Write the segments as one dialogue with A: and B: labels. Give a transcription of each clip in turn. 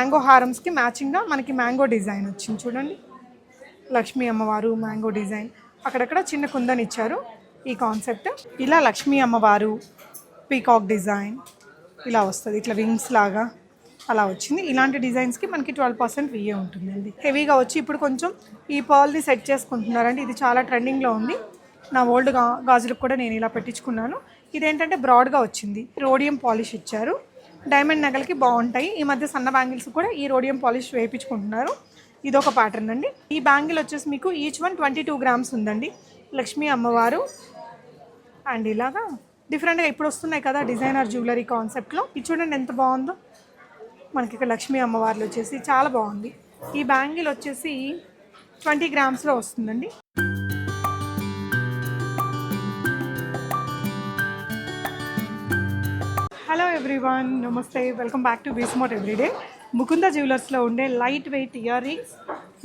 A: Mango హారమ్స్కి మ్యాచింగ్గా మనకి mango design వచ్చింది చూడండి. లక్ష్మీ అమ్మవారు మ్యాంగో డిజైన్, అక్కడక్కడ చిన్న కుందని ఇచ్చారు. ఈ కాన్సెప్ట్ ఇలా లక్ష్మీ అమ్మవారు పీకాక్ డిజైన్ ఇలా వస్తుంది, ఇట్లా వింగ్స్ లాగా అలా వచ్చింది. ఇలాంటి డిజైన్స్కి మనకి 12% విఏ ఉంటుందండి. హెవీగా వచ్చి ఇప్పుడు కొంచెం ఈ పర్ల్ని సెట్ చేసుకుంటున్నారండి. ఇది చాలా ట్రెండింగ్లో ఉంది. నా ఓల్డ్ గాజులకు కూడా నేను ఇలా పెట్టించుకున్నాను. ఇదేంటంటే బ్రాడ్గా వచ్చింది, రోడియం పాలిష్ ఇచ్చారు. డైమండ్ నగలకి బాగుంటాయి. ఈ మధ్య సన్న బ్యాంగిల్స్ కూడా ఈ రోడియం పాలిష్ వేయించుకుంటున్నారు. ఇదొక ప్యాటర్న్ అండి. ఈ బ్యాంగిల్ వచ్చేసి మీకు ఈచ్ వన్ 22 గ్రామ్స్ ఉందండి. లక్ష్మీ అమ్మవారు అండ్ ఇలాగా డిఫరెంట్గా ఇప్పుడు వస్తున్నాయి కదా డిజైనర్ జ్యువెలరీ కాన్సెప్ట్లో. ఇది చూడండి ఎంత బాగుందో. మనకి ఇక్కడ లక్ష్మీ అమ్మవార్లు వచ్చేసి చాలా బాగుంది. ఈ బ్యాంగిల్ వచ్చేసి 20 గ్రామ్స్లో వస్తుందండి. Hello everyone, namaste, welcome back to be smart everyday. Mukunda జ్యువెలర్స్లో ఉండే light weight ear rings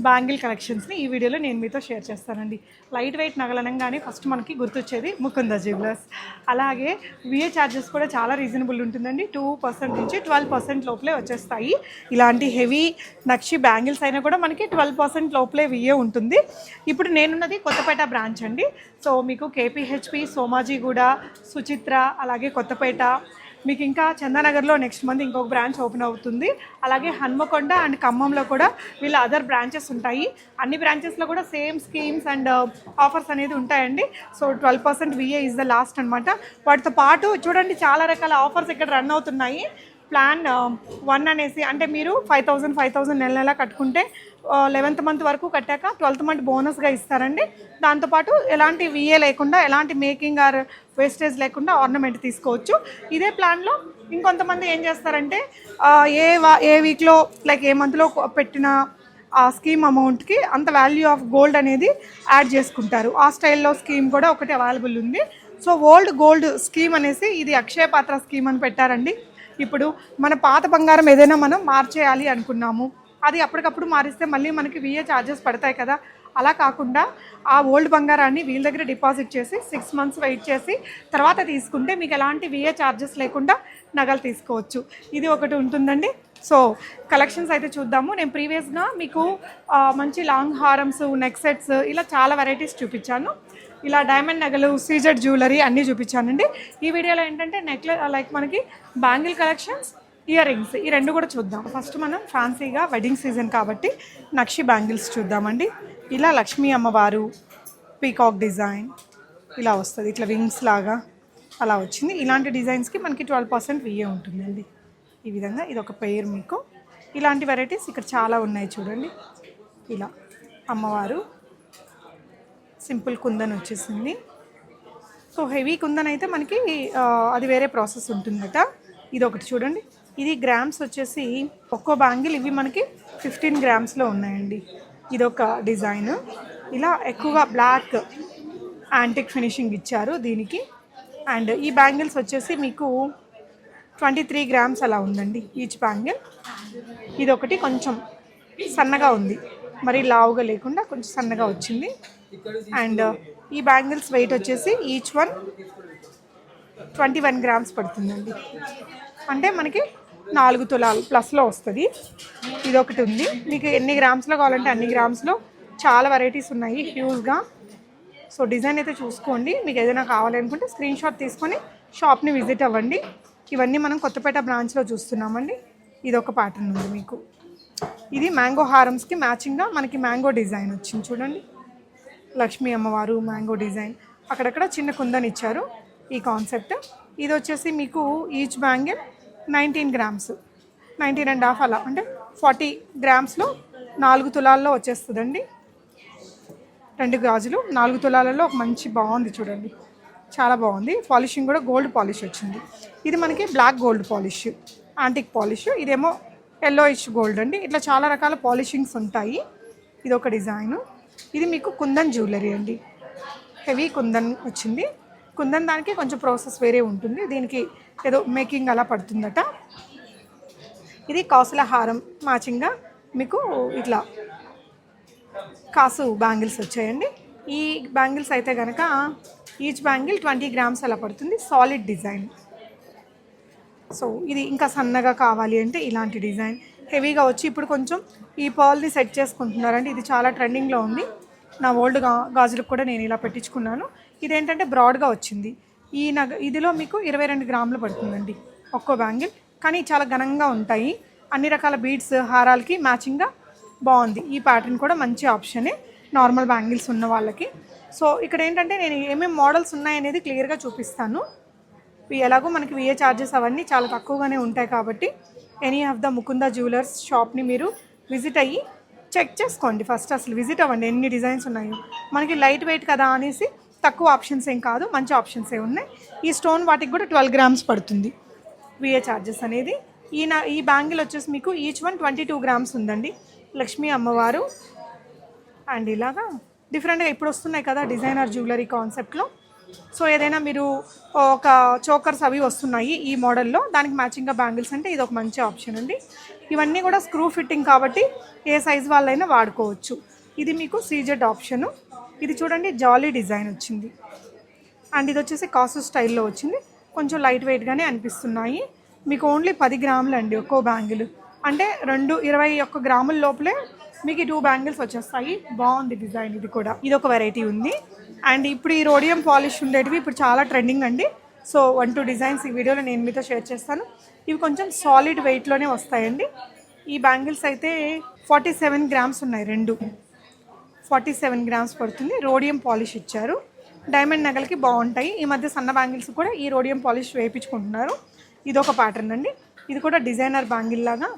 A: bangle కలెక్షన్స్ని ఈ వీడియోలో నేను మీతో షేర్ చేస్తానండి. లైట్ వెయిట్ నగలనంగానే ఫస్ట్ మనకి గుర్తొచ్చేది ముకుంద జ్యువెలర్స్. అలాగే విఏ ఛార్జెస్ కూడా చాలా రీజనబుల్ ఉంటుందండి. 2% నుంచి 12% లోపలే వచ్చేస్తాయి. ఇలాంటి హెవీ నక్షి బ్యాంగిల్స్ అయినా కూడా మనకి 12% లోపలే విఏ ఉంటుంది. ఇప్పుడు నేనున్నది కొత్తపేట బ్రాంచ్ అండి. సో మీకు కేపీహెచ్పి, సోమాజిగూడ, సుచిత్ర, అలాగే కొత్తపేట, మీకు ఇంకా చందానగర్లో నెక్స్ట్ మంత్ ఇంకొక బ్రాంచ్ ఓపెన్ అవుతుంది. అలాగే హన్మకొండ అండ్ ఖమ్మంలో కూడా వీళ్ళ అదర్ బ్రాంచెస్ ఉంటాయి. అన్ని బ్రాంచెస్లో కూడా సేమ్ స్కీమ్స్ అండ్ ఆఫర్స్ అనేది ఉంటాయండి. So 12% VA is the last అనమాట. వాటితో పాటు చూడండి చాలా రకాల ఆఫర్స్ ఇక్కడ రన్ అవుతున్నాయి. ప్లాన్ 1 అనేసి, అంటే మీరు 5,000 నెల నెల కట్టుకుంటే 11th మంత్ వరకు కట్టాక 12th మంత్ బోనస్గా ఇస్తారండి. దాంతోపాటు ఎలాంటి విఏ లేకుండా, ఎలాంటి మేకింగ్ ఆర్ వేస్టేజ్ లేకుండా ఆర్నమెంట్ తీసుకోవచ్చు. ఇదే ప్లాన్లో ఇంకొంతమంది ఏం చేస్తారంటే ఏ వీక్లో లైక్ ఏ మంత్లో పెట్టిన ఆ స్కీమ్ అమౌంట్కి అంత వాల్యూ ఆఫ్ గోల్డ్ అనేది యాడ్ చేసుకుంటారు. ఆ స్టైల్లో స్కీమ్ కూడా ఒకటి అవైలబుల్ ఉంది. సో ఓల్డ్ గోల్డ్ స్కీమ్ అనేసి ఇది అక్షయ పాత్ర స్కీమ్ అని పెట్టారండి. ఇప్పుడు మన పాత బంగారం ఏదైనా మనం మార్చేయాలి అనుకున్నాము, అది అప్పటికప్పుడు మారిస్తే మళ్ళీ మనకి విఏ ఛార్జెస్ పడతాయి కదా. అలా కాకుండా ఆ ఓల్డ్ బంగారాన్ని వీళ్ళ దగ్గర డిపాజిట్ చేసి 6 మంత్స్ వెయిట్ చేసి తర్వాత తీసుకుంటే మీకు ఎలాంటి విఏ ఛార్జెస్ లేకుండా నగలు తీసుకోవచ్చు. ఇది ఒకటి ఉంటుందండి. సో కలెక్షన్స్ అయితే చూద్దాము. నేను ప్రీవియస్గా మీకు మంచి లాంగ్ హారమ్స్, నెక్ సెట్స్ ఇలా చాలా వెరైటీస్ చూపించాను. ఇలా డైమండ్ నగలు, సీజెడ్ జ్యువెలరీ అన్నీ చూపించానండి. ఈ వీడియోలో ఏంటంటే లైక్ మనకి బ్యాంగిల్ కలెక్షన్స్, ఇయర్ రింగ్స్, ఈ రెండు కూడా చూద్దాం. ఫస్ట్ మనం ఫ్యాన్సీగా వెడ్డింగ్ సీజన్ కాబట్టి నక్షి బ్యాంగిల్స్ చూద్దామండి. ఇలా లక్ష్మీ అమ్మవారు పీకాక్ డిజైన్ ఇలా వస్తుంది, ఇట్లా వింగ్స్ లాగా అలా వచ్చింది. ఇలాంటి డిజైన్స్కి మనకి 12% విఏ ఉంటుందండి. ఈ విధంగా ఇది ఒక పెయిర్. మీకు ఇలాంటి వెరైటీస్ ఇక్కడ చాలా ఉన్నాయి చూడండి. ఇలా అమ్మవారు సింపుల్ కుందన్ వచ్చేసింది. సో హెవీ కుందన్ అయితే మనకి అది వేరే ప్రాసెస్ ఉంటుందట. ఇది ఒకటి చూడండి. ఇది గ్రామ్స్ వచ్చేసి ఒక్కో బ్యాంగిల్ ఇవి మనకి 15 గ్రామ్స్లో ఉన్నాయండి. ఇదొక డిజైన్. ఇలా ఎక్కువగా బ్లాక్ యాంటిక్ ఫినిషింగ్ ఇచ్చారు దీనికి. అండ్ ఈ బ్యాంగిల్స్ వచ్చేసి మీకు 23 గ్రామ్స్ అలా ఉందండి ఈచ్ బ్యాంగిల్. ఇదొకటి కొంచెం సన్నగా ఉంది, మరి లావుగా లేకుండా కొంచెం సన్నగా వచ్చింది. అండ్ ఈ బ్యాంగిల్స్ వెయిట్ వచ్చేసి ఈచ్ వన్ 21 గ్రామ్స్ పడుతుందండి. అంటే మనకి 4 తులాలు ప్లస్లో వస్తుంది. ఇదొకటి ఉంది. మీకు ఎన్ని గ్రామ్స్లో కావాలంటే అన్ని గ్రామ్స్లో చాలా వెరైటీస్ ఉన్నాయి హ్యూజ్గా. సో డిజైన్ అయితే చూసుకోండి. మీకు ఏదైనా కావాలనుకుంటే స్క్రీన్ షాట్ తీసుకొని షాప్ని విజిట్ అవ్వండి. ఇవన్నీ మనం కొత్తపేట బ్రాంచ్లో చూస్తున్నామండి. ఇదొక ప్యాటర్న్ ఉంది మీకు. ఇది మ్యాంగో హారమ్స్కి మ్యాచింగ్గా మనకి మ్యాంగో డిజైన్ వచ్చింది చూడండి. లక్ష్మీ అమ్మవారు మ్యాంగో డిజైన్, అక్కడక్కడ చిన్న కుందని ఇచ్చారు. ఈ కాన్సెప్ట్. ఇది వచ్చేసి మీకు ఈచ్ బ్యాంగిల్ 19 గ్రామ్స్, 19.5 అలా, అంటే 40 గ్రామ్స్లో 4 తులాల్లో వచ్చేస్తుందండి. 2 గాజులు 4 తులాలలో ఒక మంచి బాగుంది చూడండి, చాలా బాగుంది. పాలిషింగ్ కూడా గోల్డ్ పాలిష్ వచ్చింది. ఇది మనకి black gold polish, antique polish. ఇదేమో ఎల్లోయిష్ గోల్డ్ అండి. ఇట్లా చాలా రకాల పాలిషింగ్స్ ఉంటాయి. ఇది ఒక డిజైను. ఇది మీకు కుందన్ జ్యువెలరీ అండి. హెవీ కుందన్ వచ్చింది. కుందన్ దానికి కొంచెం ప్రాసెస్ వేరే ఉంటుంది, దీనికి ఏదో మేకింగ్ అలా పడుతుందట. ఇది కాసుల హారం మ్యాచింగ్గా మీకు ఇట్లా కాసు బ్యాంగిల్స్ వచ్చాయండి. ఈ బ్యాంగిల్స్ అయితే కనుక ఈచ్ బ్యాంగిల్ 20 గ్రామ్స్ అలా పడుతుంది. Solid design. సో ఇది ఇంకా సన్నగా కావాలి అంటే ఇలాంటి డిజైన్. హెవీగా వచ్చి ఇప్పుడు కొంచెం ఈ పర్ల్ని సెట్ చేసుకుంటున్నారండి. ఇది చాలా ట్రెండింగ్లో ఉంది. నా ఓల్డ్ గాజులకు కూడా నేను ఇలా పెట్టించుకున్నాను. ఇదేంటంటే బ్రాడ్గా వచ్చింది. ఇదిలో మీకు 22 గ్రాములు పడుతుందండి ఒక్కో బ్యాంగిల్. కానీ చాలా ఘనంగా ఉంటాయి. అన్ని రకాల బీడ్స్ హారాలకి మ్యాచింగ్గా బాగుంది. ఈ ప్యాటర్న్ కూడా మంచి ఆప్షనే నార్మల్ బ్యాంగిల్స్ ఉన్న వాళ్ళకి. సో ఇక్కడ ఏంటంటే నేను ఏమేమి మోడల్స్ ఉన్నాయనేది క్లియర్గా చూపిస్తాను. ఎలాగో మనకి విఏ ఛార్జెస్ అవన్నీ చాలా తక్కువగానే ఉంటాయి కాబట్టి any of the Mukunda jewellers షాప్ని మీరు విజిట్ అయ్యి చెక్ చేసుకోండి. ఫస్ట్ అసలు విజిట్ అవ్వండి, ఎన్ని డిజైన్స్ ఉన్నాయో. మనకి లైట్ వెయిట్ కదా అనేసి తక్కువ ఆప్షన్స్ ఏం కాదు, మంచి ఆప్షన్సే ఉన్నాయి. ఈ స్టోన్ వాటికి కూడా 12 గ్రామ్స్ పడుతుంది విఏ ఛార్జెస్ అనేది. ఈ బ్యాంగిల్ వచ్చేసి మీకు ఈచ్ వన్ 22 గ్రామ్స్ ఉందండి. లక్ష్మీ అమ్మవారు అండ్ ఇలాగా డిఫరెంట్గా ఇప్పుడు వస్తున్నాయి కదా డిజైనర్ జ్యువెలరీ కాన్సెప్ట్లో. సో ఏదైనా మీరు ఒక చోకర్స్ అవి వస్తున్నాయి ఈ మోడల్లో, దానికి మ్యాచింగ్గా బ్యాంగిల్స్ అంటే ఇది ఒక మంచి ఆప్షన్ అండి. ఇవన్నీ కూడా స్క్రూ ఫిట్టింగ్ కాబట్టి ఏ సైజ్ వాళ్ళైనా వాడుకోవచ్చు. ఇది మీకు సీజెడ్ ఆప్షను. ఇది చూడండి జాలీ డిజైన్ వచ్చింది అండ్ ఇది వచ్చేసి కాసు స్టైల్లో వచ్చింది. కొంచెం లైట్ వెయిట్గానే అనిపిస్తున్నాయి. మీకు ఓన్లీ 10 గ్రాములు అండి ఒక్కో బ్యాంగిల్. అంటే 21 గ్రాముల లోపలే మీకు 2 బ్యాంగిల్స్ వచ్చేస్తాయి. బాగుంది డిజైన్. ఇది కూడా ఇది ఒక వెరైటీ ఉంది. అండ్ ఇప్పుడు ఈ రోడియం పాలిష్ ఉండేటివి ఇప్పుడు చాలా ట్రెండింగ్ అండి. సో 1-2 డిజైన్స్ ఈ వీడియోలో నేను మీతో షేర్ చేస్తాను. ఇవి కొంచెం సాలిడ్ వెయిట్లోనే వస్తాయండి. ఈ బ్యాంగిల్స్ అయితే 47 గ్రామ్స్ ఉన్నాయి, 2 47 గ్రామ్స్ పడుతుంది. రోడియం పాలిష్ ఇచ్చారు. డైమండ్ నగలకి బాగుంటాయి. ఈ మధ్య సన్న బ్యాంగిల్స్ కూడా ఈ రోడియం పాలిష్ వేయించుకుంటున్నారు. ఇదొక ప్యాటర్న్ అండి. ఇది కూడా డిజైనర్ బ్యాంగిల్ లాగా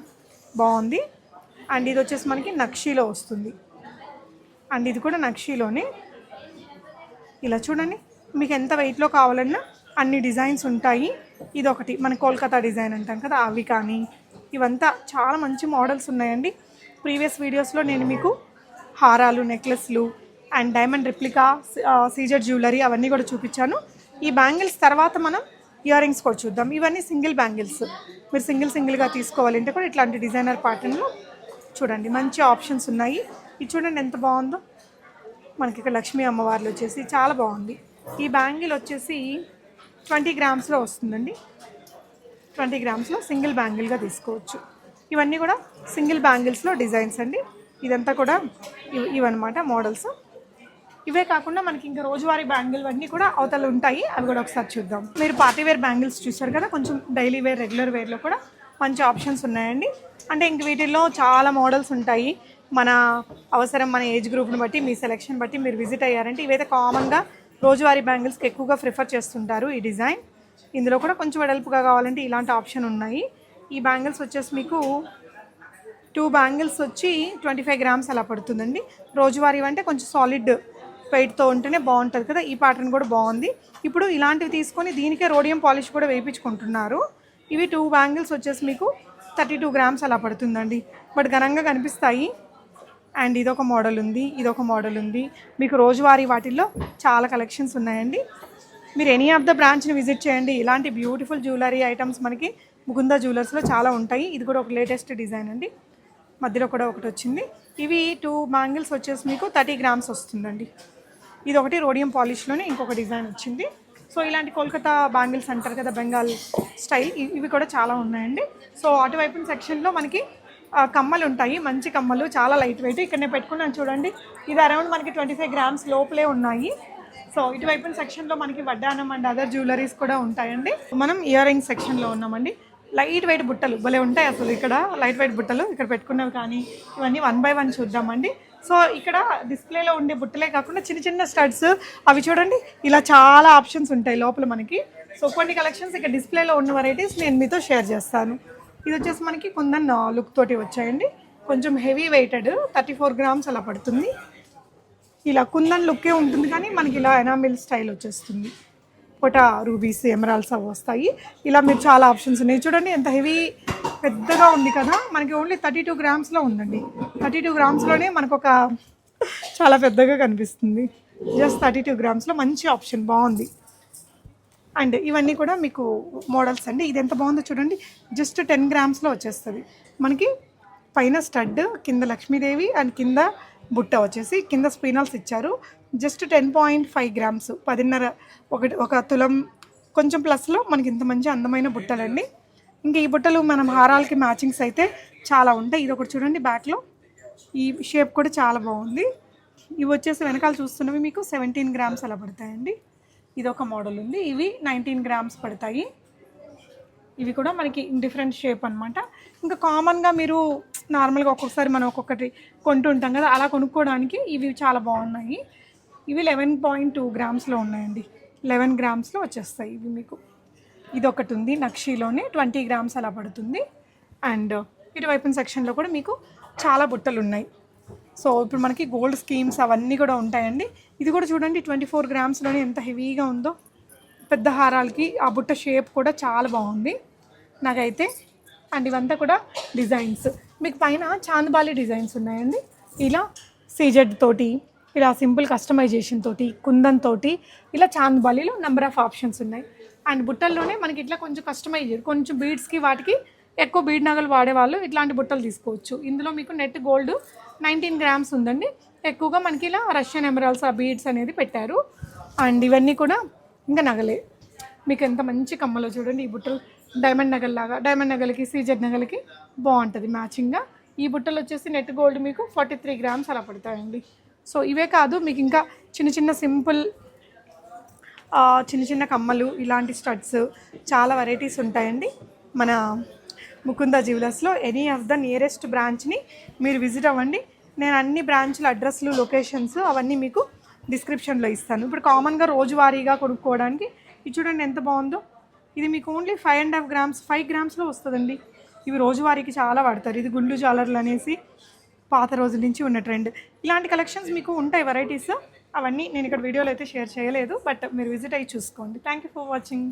A: బాగుంది. అండ్ ఇది వచ్చేసి మనకి నక్షీలో వస్తుంది. అండ్ ఇది కూడా నక్షీలోనే. ఇలా చూడండి, మీకు ఎంత వెయిట్లో కావాలన్నా అన్ని డిజైన్స్ ఉంటాయి. ఇదొకటి మన కోల్కతా డిజైన్ అంటాం కదా, అవి కానీ ఇవంతా చాలా మంచి మోడల్స్ ఉన్నాయండి. ప్రీవియస్ వీడియోస్లో నేను మీకు హారాలు, నెక్లెస్లు and diamond replica, CZ jewellery అవన్నీ కూడా చూపించాను. ఈ బ్యాంగిల్స్ తర్వాత మనం ఇయర్ రింగ్స్ కూడా చూద్దాం. ఇవన్నీ సింగిల్ బ్యాంగిల్స్. మీరు సింగిల్గా తీసుకోవాలంటే కూడా ఇట్లాంటి డిజైనర్ ప్యాటర్న్లో చూడండి మంచి ఆప్షన్స్ ఉన్నాయి. ఇది చూడండి ఎంత బాగుందో. మనకి ఇక్కడ లక్ష్మీ అమ్మవార్లు వచ్చేసి చాలా బాగుంది. ఈ బ్యాంగిల్ వచ్చేసి 20 గ్రామ్స్లో వస్తుందండి. 20 గ్రామ్స్లో సింగిల్ బ్యాంగిల్గా తీసుకోవచ్చు. ఇవన్నీ కూడా సింగిల్ బ్యాంగిల్స్లో డిజైన్స్ అండి. ఇదంతా కూడా ఇవన్నమాట మోడల్స్. ఇవే కాకుండా మనకి ఇంకా రోజువారీ బ్యాంగిల్ అన్నీ కూడా అవతల ఉంటాయి. అవి కూడా ఒకసారి చూద్దాం. మీరు పార్టీ వేర్ బ్యాంగిల్స్ చూసారు కదా, కొంచెం డైలీ వేర్, రెగ్యులర్ వేర్లో కూడా మంచి ఆప్షన్స్ ఉన్నాయండి. అంటే ఇంక వీటిల్లో చాలా మోడల్స్ ఉంటాయి. మన అవసరం, మన ఏజ్ గ్రూప్ని బట్టి, మీ సెలెక్షన్ బట్టి మీరు విజిట్ అయ్యారంటే ఇవైతే కామన్గా రోజువారీ బ్యాంగిల్స్కి ఎక్కువగా ప్రిఫర్ చేస్తుంటారు ఈ డిజైన్. ఇందులో కూడా కొంచెం వెడల్పుగా కావాలంటే ఇలాంటి ఆప్షన్ ఉన్నాయి. ఈ బ్యాంగిల్స్ వచ్చేసి మీకు 2 బ్యాంగిల్స్ వచ్చి 25 గ్రామ్స్ అలా పడుతుందండి. రోజువారీ అంటే కొంచెం సాలిడ్ వెయిట్తో ఉంటేనే బాగుంటుంది కదా. ఈ ప్యాటర్న్ కూడా బాగుంది. ఇప్పుడు ఇలాంటివి తీసుకొని దీనికే రోడియం పాలిష్ కూడా వేయించుకుంటున్నారు. ఇవి 2 బ్యాంగిల్స్ వచ్చేసి మీకు 32 గ్రామ్స్ అలా పడుతుందండి. బట్ ఘనంగా కనిపిస్తాయి. అండ్ ఇదొక మోడల్ ఉంది, ఇదొక మోడల్ ఉంది. మీకు రోజువారీ వాటిల్లో చాలా కలెక్షన్స్ ఉన్నాయండి. మీరు ఎనీ ఆఫ్ ద బ్రాంచ్ని విజిట్ చేయండి. ఇలాంటి బ్యూటిఫుల్ జ్యువెలరీ ఐటమ్స్ మనకి ముకుంద జ్యువెలర్స్లో చాలా ఉంటాయి. ఇది కూడా ఒక లేటెస్ట్ డిజైన్ అండి. మధ్యలో కూడా ఒకటి వచ్చింది. ఇవి 2 బ్యాంగిల్స్ వచ్చేసి మీకు 30 గ్రామ్స్ వస్తుందండి. ఇది ఒకటి రోడియం పాలిష్లోనే ఇంకొక డిజైన్ వచ్చింది. సో ఇలాంటి కోల్కతా బ్యాంగిల్స్ అంటారు కదా, బెంగాల్ స్టైల్, ఇవి కూడా చాలా ఉన్నాయండి. సో అటువైపు సెక్షన్లో మనకి కమ్మలు ఉంటాయి, మంచి కమ్మలు, చాలా లైట్ వెయిట్. ఇక్కడ నేను పెట్టుకున్నాను చూడండి. ఇది అరౌండ్ మనకి 25 గ్రామ్స్ లోపలే ఉన్నాయి. సో ఇటువైపు సెక్షన్లో మనకి వడ్డానం అండ్ అదర్ జ్యువెలరీస్ కూడా ఉంటాయండి. మనం ఇయర్ రింగ్ సెక్షన్లో ఉన్నామండి. లైట్ వెయిట్ బుట్టలు భలే ఉంటాయి అసలు. ఇక్కడ లైట్ వెయిట్ బుట్టలు ఇక్కడ పెట్టుకున్నవి కానీ ఇవన్నీ 1 by 1 చూద్దామండి. సో ఇక్కడ డిస్ప్లేలో ఉండే బుట్టలే కాకుండా చిన్న చిన్న స్టడ్స్ అవి చూడండి. ఇలా చాలా ఆప్షన్స్ ఉంటాయి లోపల మనకి. సో కొన్ని కలెక్షన్స్ ఇక్కడ డిస్ప్లేలో ఉన్న వెరైటీస్ నేను మీతో షేర్ చేస్తాను. ఇది వచ్చేసి మనకి కుందన్ లుక్ తోటి వచ్చాయండి. కొంచెం హెవీ వెయిటెడ్, 34 గ్రామ్స్ అలా పడుతుంది. ఇలా కుందన్ లుక్కే ఉంటుంది కానీ మనకి ఇలా ఎనామిల్ స్టైల్ వచ్చేస్తుంది. పొట రూబీస్, ఎమరాల్స్ అవి వస్తాయి. ఇలా మీరు చాలా ఆప్షన్స్ ఉన్నాయి. చూడండి ఎంత హెవీ పెద్దగా ఉంది కదా. మనకి ఓన్లీ 32 గ్రామ్స్లో ఉందండి. 32 గ్రామ్స్లోనే మనకు ఒక చాలా పెద్దగా కనిపిస్తుంది. జస్ట్ 32 గ్రామ్స్లో మంచి ఆప్షన్, బాగుంది. అండ్ ఇవన్నీ కూడా మీకు మోడల్స్ అండి. ఇది ఎంత బాగుందో చూడండి. జస్ట్ 10 గ్రామ్స్లో వచ్చేస్తుంది మనకి. పైన స్టడ్, కింద లక్ష్మీదేవి అండ్ కింద బుట్ట వచ్చేసి కింద స్పినల్స్ ఇచ్చారు. జస్ట్ 10.5 గ్రామ్స్, 10.5 ఒక తులం కొంచెం ప్లస్లో మనకి ఇంత మంచి అందమైన బుట్టలండి. ఇంకా ఈ బుట్టలు మనం హారాలకి మ్యాచింగ్స్ అయితే చాలా ఉంటాయి. ఇది ఒకటి చూడండి బ్యాక్లో, ఈ షేప్ కూడా చాలా బాగుంది. ఇవి వచ్చేసి వెనకాల చూస్తున్నవి మీకు 17 గ్రామ్స్ అలా పడతాయండి. ఇది ఒక మోడల్ ఉంది, ఇవి 19 గ్రామ్స్ పడతాయి. ఇవి కూడా మనకి డిఫరెంట్ షేప్ అనమాట. ఇంకా కామన్గా మీరు నార్మల్గా ఒక్కొక్కసారి మనం ఒక్కొక్కటి కొంటుంటాం కదా, అలా కొనుక్కోవడానికి ఇవి చాలా బాగున్నాయి. ఇవి 11.2 గ్రామ్స్లో ఉన్నాయండి. 11 గ్రామ్స్లో వచ్చేస్తాయి ఇవి మీకు. ఇది ఒకటి ఉంది నక్షీలోనే, 20 గ్రామ్స్ అలా పడుతుంది. అండ్ ఇటువైపున సెక్షన్లో కూడా మీకు చాలా బుట్టలు ఉన్నాయి. సో ఇప్పుడు మనకి గోల్డ్ స్కీమ్స్ అవన్నీ కూడా ఉంటాయండి. ఇది కూడా చూడండి 24 గ్రామ్స్లోనే ఎంత హెవీగా ఉందో. పెద్ద హారాలకి ఆ బుట్ట షేప్ కూడా చాలా బాగుంది నాకైతే. అండ్ ఇవంతా కూడా డిజైన్స్ మీకు పైన చాందబాలి డిజైన్స్ ఉన్నాయండి. ఇలా సీజెడ్ తోటి, ఇలా సింపుల్ కస్టమైజేషన్ తోటి, కుందన్ తోటి, ఇలా చాందబాలిలో నెంబర్ ఆఫ్ ఆప్షన్స్ ఉన్నాయి. అండ్ బుట్టల్లోనే మనకి ఇట్లా కొంచెం కస్టమైజ్డ్, కొంచెం బీడ్స్కి వాటికి ఎక్కువ బీడ్ నగలు వాడేవాళ్ళు ఇట్లాంటి బుట్టలు తీసుకోవచ్చు. ఇందులో మీకు నెట్ గోల్డ్ 19 గ్రామ్స్ ఉందండి. ఎక్కువగా మనకి ఇలా రష్యన్ ఎమరాల్డ్స్ ఆ బీడ్స్ అనేది పెట్టారు. అండ్ ఇవన్నీ కూడా ఇంకా నగలే. మీకు ఎంత మంచి కమ్మలో చూడండి ఈ బుట్టలు, డైమండ్ నగల్లాగా. డైమండ్ నగలకి సీజెడ్ నగలకి బాగుంటుంది మ్యాచింగ్గా. ఈ బుట్టలు వచ్చేసి నెట్ గోల్డ్ మీకు 43 గ్రామ్స్ అలా పడతాయండి. సో ఇవే కాదు, మీకు ఇంకా చిన్న చిన్న సింపుల్ చిన్న చిన్న కమ్మలు, ఇలాంటి స్టడ్స్, చాలా వెరైటీస్ ఉంటాయండి మన ముకుంద జ్యువెలర్స్లో. ఎనీ ఆఫ్ ద నియరెస్ట్ బ్రాంచ్ని మీరు విజిట్ అవ్వండి. నేను అన్ని బ్రాంచ్ల అడ్రస్లు, లొకేషన్స్ అవన్నీ మీకు డిస్క్రిప్షన్లో ఇస్తాను. ఇప్పుడు కామన్గా రోజువారీగా కొనుక్కోవడానికి ఇది చూడండి ఎంత బాగుందో. ఇది మీకు ఓన్లీ 5.5 గ్రామ్స్, 5 గ్రామ్స్లో వస్తుందండి. ఇవి రోజువారీకి చాలా వాడతారు. ఇది గుండు జాలర్లు అనేసి పాత రోజుల నుంచి ఉన్న ట్రెండ్. ఇలాంటి కలెక్షన్స్ మీకు ఉంటాయి వెరైటీస్. అవన్నీ నేను ఇక్కడ వీడియోలో అయితే షేర్ చేయలేదు, బట్ మీరు విజిట్ అయ్యి చూసుకోండి. Thank you for watching.